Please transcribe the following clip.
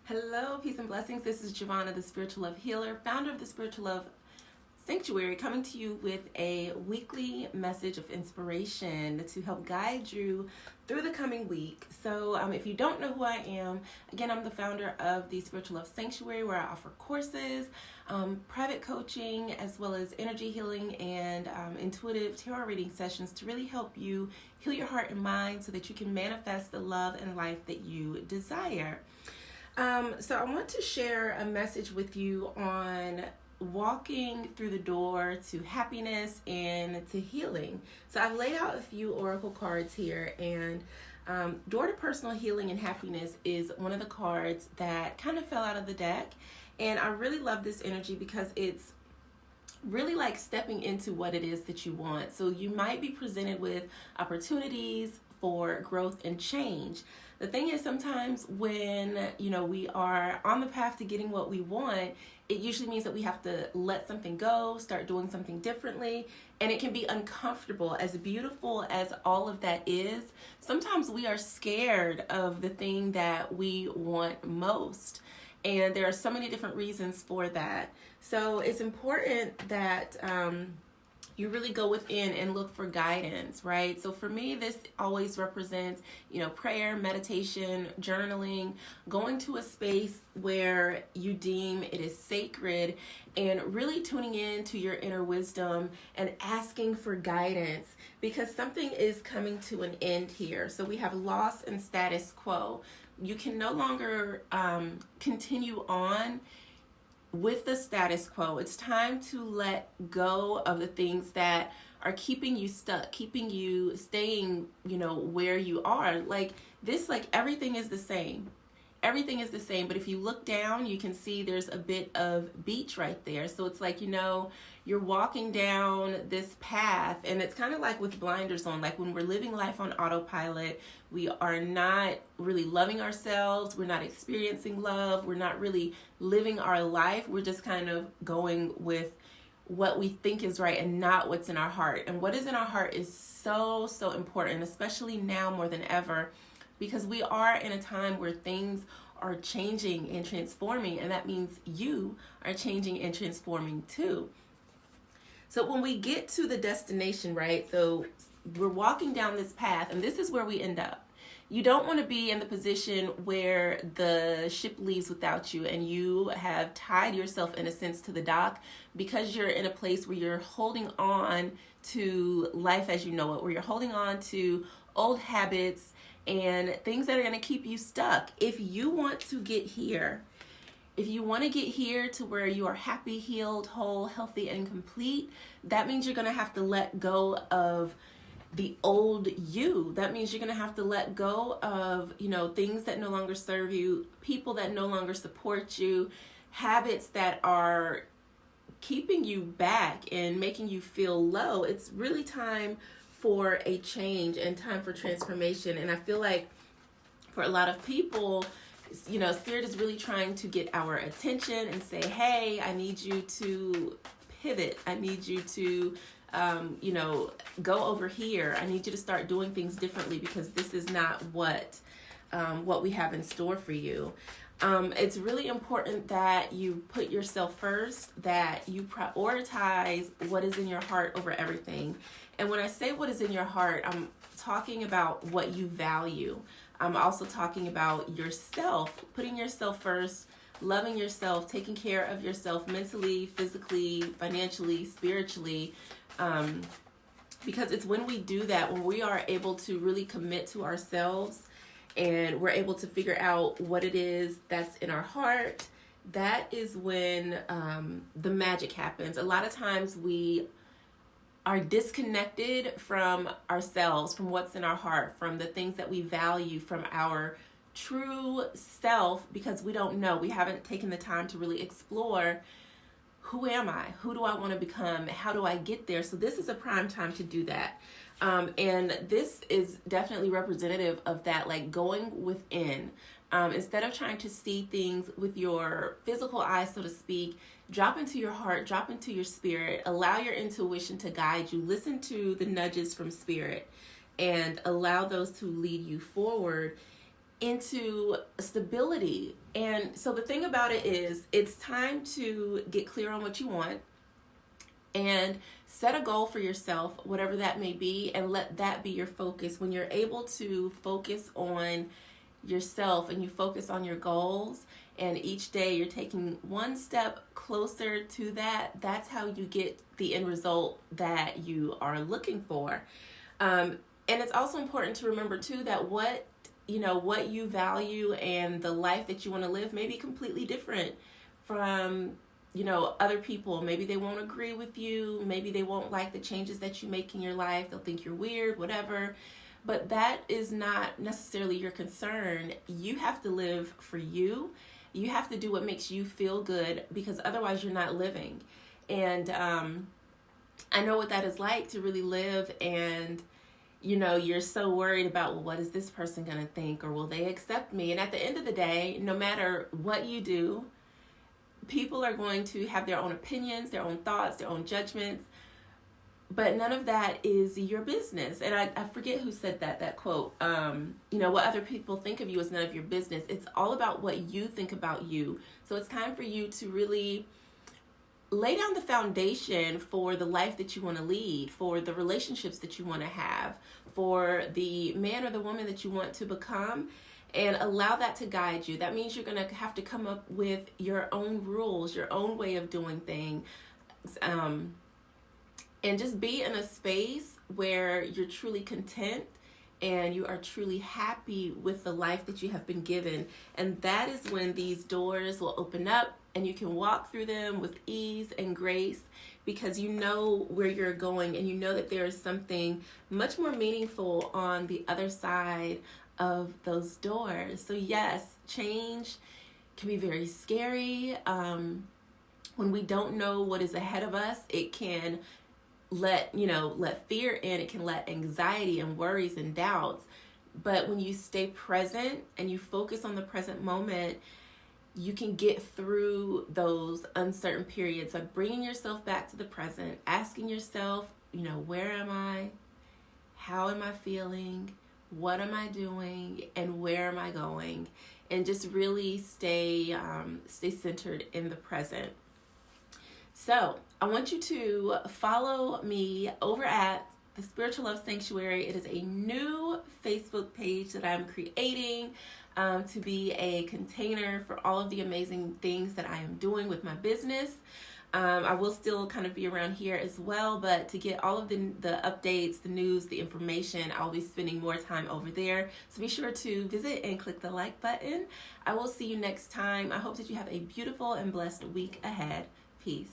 Hello, peace and blessings. This is Jovhannah, the Spiritual Love Healer, founder of the Spiritual Love Sanctuary, coming to you with a weekly message of inspiration to help guide you through the coming week. So if you don't know who I am, again, I'm the founder of the Spiritual Love Sanctuary, where I offer courses, private coaching, as well as energy healing and intuitive tarot reading sessions to really help you heal your heart and mind so that you can manifest the love and life that you desire. So I want to share a message with you on walking through the door to happiness and to healing. So I've laid out a few oracle cards here, and door to personal healing and happiness is one of the cards that kind of fell out of the deck. And I really love this energy because it's really like stepping into what it is that you want. So you might be presented with opportunities for growth and change. The thing is, sometimes when we are on the path to getting what we want, it usually means that we have to let something go, start doing something differently, and it can be uncomfortable. As beautiful as all of that is, sometimes we are scared of the thing that we want most. And there are so many different reasons for that. So it's important that you really go within and look for guidance, right? So for me, this always represents, prayer, meditation, journaling, going to a space where you deem it is sacred, and really tuning in to your inner wisdom and asking for guidance, because something is coming to an end here. So we have loss and status quo. You can no longer continue on with the status quo. It's time to let go of the things that are keeping you stuck, keeping you staying, where you are. Like everything is the same. Everything is the same, but if you look down, you can see there's a bit of beach right there. So it's like, you're walking down this path, and it's kind of like with blinders on. Like when we're living life on autopilot, we are not really loving ourselves. We're not experiencing love. We're not really living our life. We're just kind of going with what we think is right and not what's in our heart. And what is in our heart is so, so important, especially now more than ever, because we are in a time where things are changing and transforming, and that means you are changing and transforming too. So when we get to the destination, right, so we're walking down this path, and this is where we end up. You don't want to be in the position where the ship leaves without you and you have tied yourself, in a sense, to the dock, because you're in a place where you're holding on to life as you know it, where you're holding on to old habits and things that are going to keep you stuck. If you want to get here, if you want to get here to where you are happy, healed, whole, healthy, and complete, that means you're going to have to let go of the old you. That means you're going to have to let go of, things that no longer serve you, people that no longer support you, habits that are keeping you back and making you feel low. It's really time for a change and time for transformation. And I feel like for a lot of people, Spirit is really trying to get our attention and say, hey, I need you to pivot. I need you to, go over here. I need you to start doing things differently, because this is not what we have in store for you. It's really important that you put yourself first, that you prioritize what is in your heart over everything. And when I say what is in your heart, I'm talking about what you value. I'm also talking about yourself, putting yourself first, loving yourself, taking care of yourself mentally, physically, financially, spiritually, because it's when we do that, when we are able to really commit to ourselves and we're able to figure out what it is that's in our heart, that is when the magic happens. A lot of times we are disconnected from ourselves, from what's in our heart, from the things that we value, from our true self, because we don't know. We haven't taken the time to really explore, who am I? Who do I want to become? How do I get there? So this is a prime time to do that. And this is definitely representative of that, like going within. Instead of trying to see things with your physical eyes, so to speak, drop into your heart, drop into your spirit, allow your intuition to guide you, listen to the nudges from spirit, and allow those to lead you forward. into stability. And so the thing about it is, it's time to get clear on what you want and set a goal for yourself, whatever that may be, and let that be your focus. When you're able to focus on yourself and you focus on your goals, and each day you're taking one step closer to that, that's how you get the end result that you are looking for. And it's also important to remember too that what you value and the life that you want to live may be completely different from other people. Maybe they won't agree with you. Maybe they won't like the changes that you make in your life. They'll think you're weird, whatever. But that is not necessarily your concern. You have to live for you. You have to do what makes you feel good, because otherwise you're not living. And I know what that is like, to really live, and you're so worried about, well, what is this person going to think, or will they accept me? And at the end of the day, no matter what you do, people are going to have their own opinions, their own thoughts, their own judgments, but none of that is your business. And I forget who said that quote, what other people think of you is none of your business. It's all about what you think about you. So it's time for you to really lay down the foundation for the life that you want to lead, for the relationships that you want to have, for the man or the woman that you want to become, and allow that to guide you. That means you're going to have to come up with your own rules, your own way of doing things, and just be in a space where you're truly content and you are truly happy with the life that you have been given. And that is when these doors will open up and you can walk through them with ease and grace, because you know where you're going and you know that there is something much more meaningful on the other side of those doors. So yes, change can be very scary. When we don't know what is ahead of us, it can let fear in, it can let anxiety and worries and doubts. But when you stay present and you focus on the present moment, you can get through those uncertain periods by bringing yourself back to the present, asking yourself, where am I? How am I feeling? What am I doing? And where am I going? And just really stay centered in the present. So I want you to follow me over at the Spiritual Love Sanctuary. It is a new Facebook page that I'm creating to be a container for all of the amazing things that I am doing with my business. I will still kind of be around here as well, but to get all of the updates, the news, the information, I'll be spending more time over there. So be sure to visit and click the like button. I will see you next time. I hope that you have a beautiful and blessed week ahead. Peace.